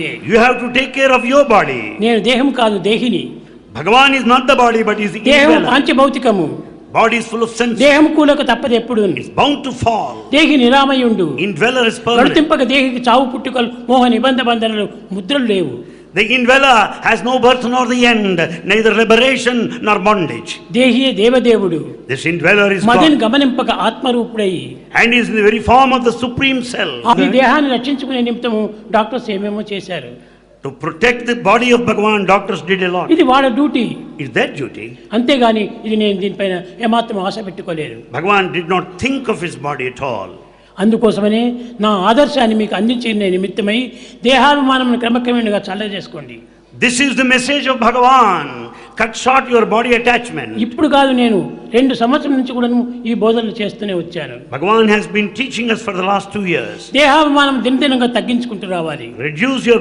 You have to take care of your body. నేను దేహం కాదు దేహిని. Bhagavan is not the body but is the దేహం indweller. పంచభౌతికము. Body is full of sense. దేహం కూలక తప్పదు ఎప్పుడు. It's bound to fall. దేహి నిరామయుండు. Indweller is permanent. గడుతింపక దేహికి చావు పుట్టుకలు మోహ నిబంధ బంధనలు ముద్రలు లేవు. The indweller has no birth nor the end, neither liberation nor bondage. దేహియే దేవదేవుడు. This indweller is మదిని God. గమనింపక ఆత్మరూపుడై And is in the very form of the supreme self. ఈ దేహాన్ని రక్షించుకునే నిమిత్తము డాక్టర్స్ ఏమేమో చేశారు. To protect the body of Bhagavan, doctors did a lot. ఇది వాళ్ళ duty. It's their duty. అంతేగాని ఇది నేను దీనిపైన ఏమాత్రం ఆశ పెట్టుకోలేను. Bhagavan did not think of his body at all. అందుకోసమనే నా ఆదర్శాన్ని మీకు అందించే నిమిత్తమై దేహాభిమానం క్రమక్రమేణగా చల్లజేసుకోండి. This is the message of Bhagavan. Cut short your body attachment. ఇప్పుడు కాదు, నేను 2 సంవత్సరాల నుంచి కూడా ఈ బోధనలు చేస్తూనే వచ్చాను. Bhagavan has been teaching us for the last 2 years. దేహాభిమానం దినదినంగా తగ్గించుకుంటూ రావాలి. Reduce your